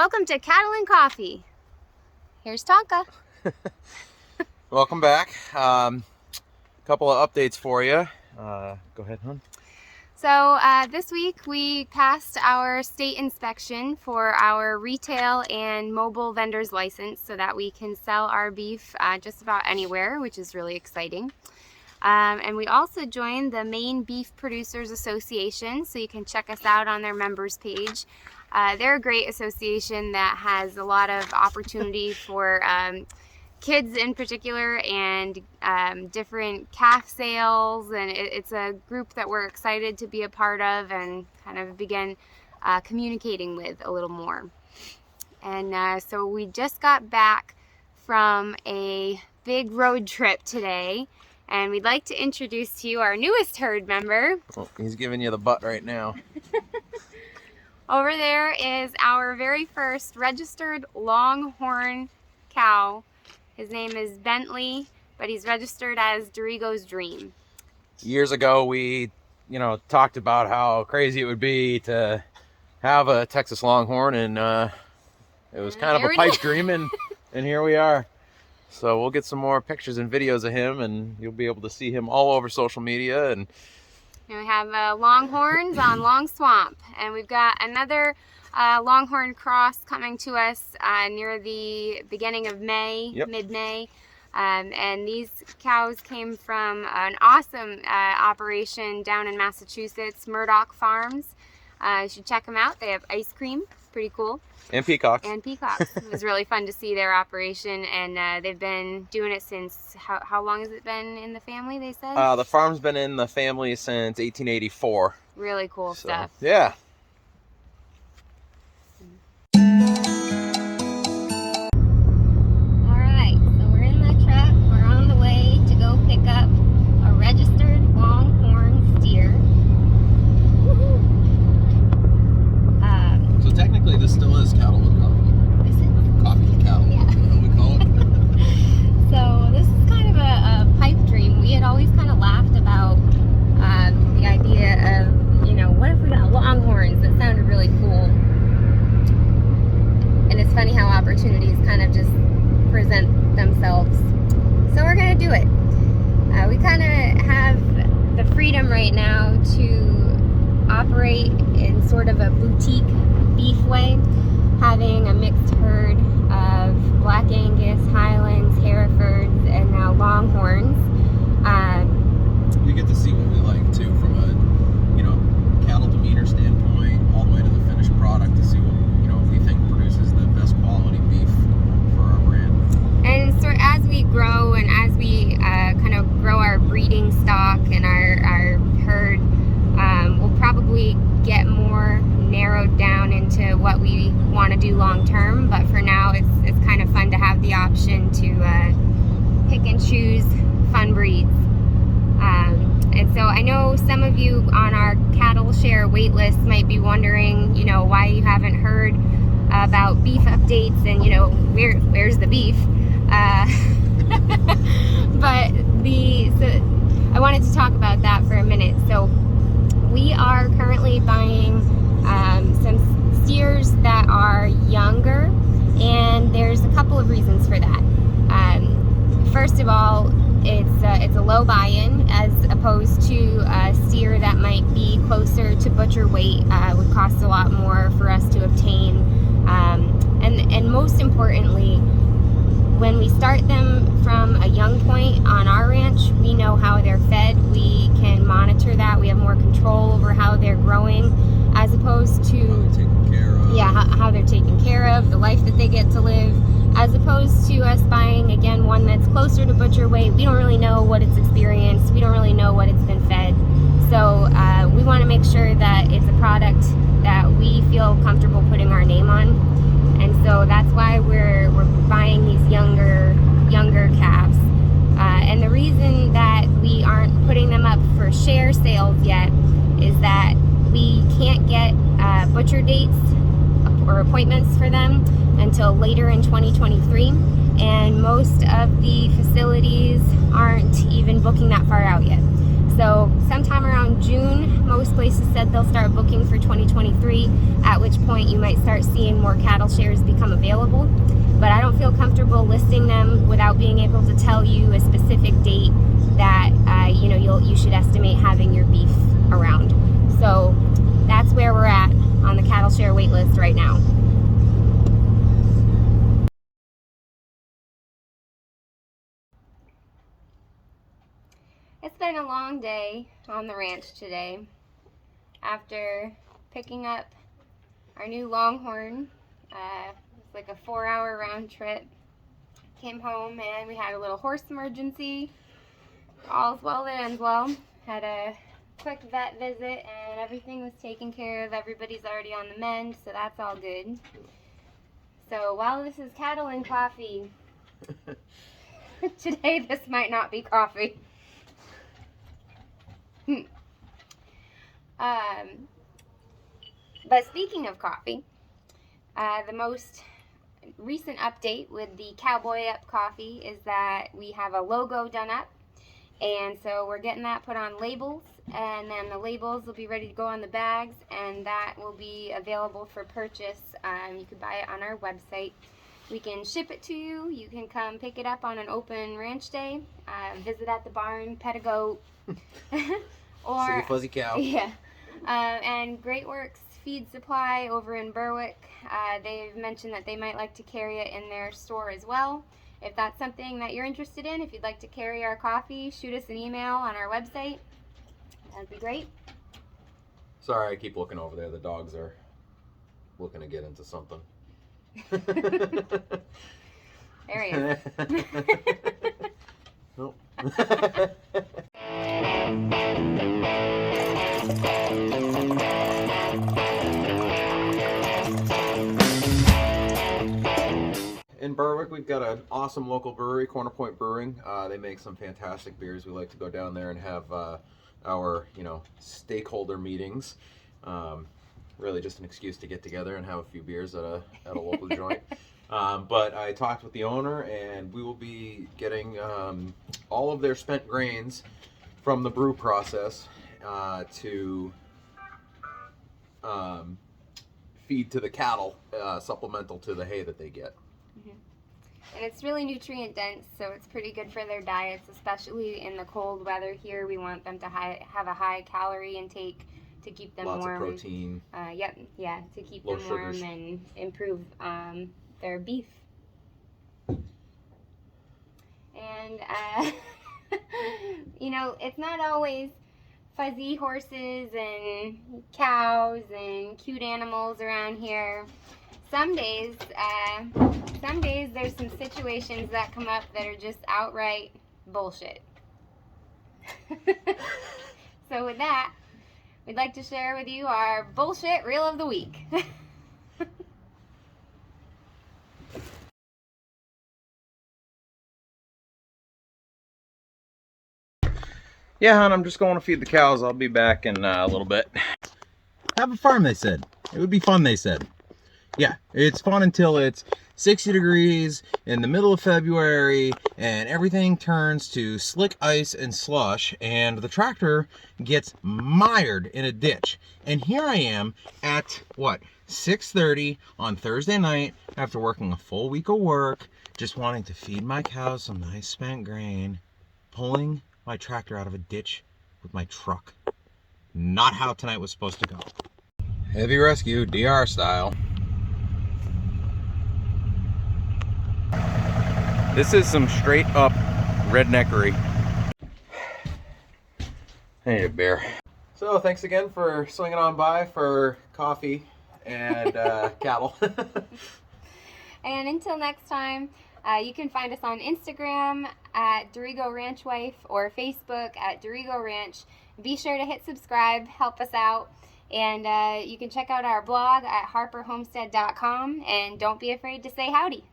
Welcome to Cattle and Coffee. Here's Tonka. Welcome back. Couple of updates for you. Go ahead, hon. So this week we passed our state inspection for our retail and mobile vendor's license so that we can sell our beef just about anywhere, which is really exciting. And we also joined the Maine Beef Producers Association, so you can check us out on their members page. They're a great association that has a lot of opportunity for kids in particular, and different calf sales, and it's a group that we're excited to be a part of and kind of begin communicating with a little more. And so we just got back from a big road trip today, and we'd like to introduce to you our newest herd member. Oh, he's giving you the butt right now. Over there is our very first registered Longhorn cow. His name is Bentley, but he's registered as Dorigo's Dream. Years ago, we, talked about how crazy it would be to have a Texas Longhorn, and it was kind of a pipe dream, and here we are. So we'll get some more pictures and videos of him, and you'll be able to see him all over social media. And we have Longhorns on Long Swamp, and we've got another Longhorn cross coming to us near the beginning of May, mid-May. And these cows came from an awesome operation down in Massachusetts, Murdoch Farms. You should check them out. They have ice cream, pretty cool. And peacocks. It was really fun to see their operation, and they've been doing it since, how long has it been in the family, they said? The farm's been in the family since 1884. Really cool stuff. Yeah. Alright, so we're in the truck. We're on the way to go pick up a registered Longhorn steer. So technically this still is Cattle and Coffee. This is Coffee and Cattle. Yeah. We call it. So this is kind of a pipe dream. We had always kind of laughed about the idea of, what if we got Longhorns? That sounded really cool. And it's funny how opportunities kind of just present themselves. So we're going to do it. We kind of have the freedom right now to operate in sort of a boutique beef way, having a mixed herd of Black Angus, Highlands, Herefords, and now Longhorns. You get to see what we like too, from a cattle demeanor standpoint, all the way to the finished product, to see what we think produces the best quality beef for our brand. And so as we grow, and as we kind of grow our breeding stock and our herd, we'll probably get more narrowed down into what we want to do long term. But for now, it's kind of fun to have the option to pick and choose fun breeds. And so I know some of you on our cattle share wait list might be wondering, why you haven't heard about beef updates, and where's the beef? But I wanted to talk about that for a minute. So we are currently buying some steers that are younger, and there's a couple of reasons for that. First of all, it's a low buy-in, as opposed to a steer that might be closer to butcher weight. Would cost a lot more for us to obtain, and most importantly, when we start them from a young point on our ranch, we know how they're fed. We can monitor that. We have more control over how they're growing, as opposed to how they're taken care of, the life that they get to live, as opposed to us buying, again, one that's closer to butcher weight. We don't really know what it's experienced. We don't really know what it's been fed. So we want to make sure that it's a product that we feel comfortable putting our name on. And so that's why we're buying these younger calves. And the reason that we aren't putting them up for share sales yet is that we can't get butcher dates or appointments for them until later in 2023, and most of the facilities aren't even booking that far out yet. So sometime around June, most places said they'll start booking for 2023, at which point you might start seeing more cattle shares become available. But I don't feel comfortable listing them without being able to tell you a specific date that you should estimate having your beef around. So that's where we're at on the cattle share wait list right now. It's been a long day on the ranch today. After picking up our new Longhorn, it's like a 4-hour round trip. Came home and we had a little horse emergency. All's well that ends well. Had a quick vet visit and everything was taken care of. Everybody's already on the mend, so that's all good. So while this is cattle and coffee, today this might not be coffee. But speaking of coffee, the most recent update with the Cowboy Up Coffee is that we have a logo done up, and so we're getting that put on labels, and then the labels will be ready to go on the bags, and that will be available for purchase. You can buy it on our website. We can ship it to you. You can come pick it up on an open ranch day, visit at the barn, pet a goat, or see a fuzzy cow. Yeah. And Great Works Feed Supply over in Berwick, they've mentioned that they might like to carry it in their store as well. If that's something that you're interested in, if you'd like to carry our coffee, shoot us an email on our website. That'd be great. Sorry, I keep looking over there. The dogs are looking to get into something. There he is. Nope. In Berwick, we've got an awesome local brewery, Corner Point Brewing. They make some fantastic beers. We like to go down there and have our, stakeholder meetings. Really just an excuse to get together and have a few beers at a local joint. But I talked with the owner, and we will be getting all of their spent grains from the brew process to feed to the cattle, supplemental to the hay that they get. And it's really nutrient dense, so it's pretty good for their diets, especially in the cold weather here. We want them to have a high calorie intake to keep them warm. Lots of protein. To keep Low them warm sugars. and improve their beef. And it's not always fuzzy horses and cows and cute animals around here. Some days there's some situations that come up that are just outright bullshit. So with that, we'd like to share with you our bullshit reel of the week. Yeah, hon, I'm just going to feed the cows. I'll be back in a little bit. Have a farm, they said. It would be fun, they said. Yeah, it's fun until it's 60 degrees in the middle of February and everything turns to slick ice and slush and the tractor gets mired in a ditch. And here I am at, 6:30 on Thursday night after working a full week of work, just wanting to feed my cows some nice spent grain, pulling my tractor out of a ditch with my truck. Not how tonight was supposed to go. Heavy rescue, DR style. This is some straight up redneckery. I need a beer. So thanks again for swinging on by for coffee and cattle. And until next time, you can find us on Instagram at Dorigo Ranch Wife or Facebook at Dorigo Ranch. Be sure to hit subscribe, help us out. And you can check out our blog at harperhomestead.com, and don't be afraid to say howdy.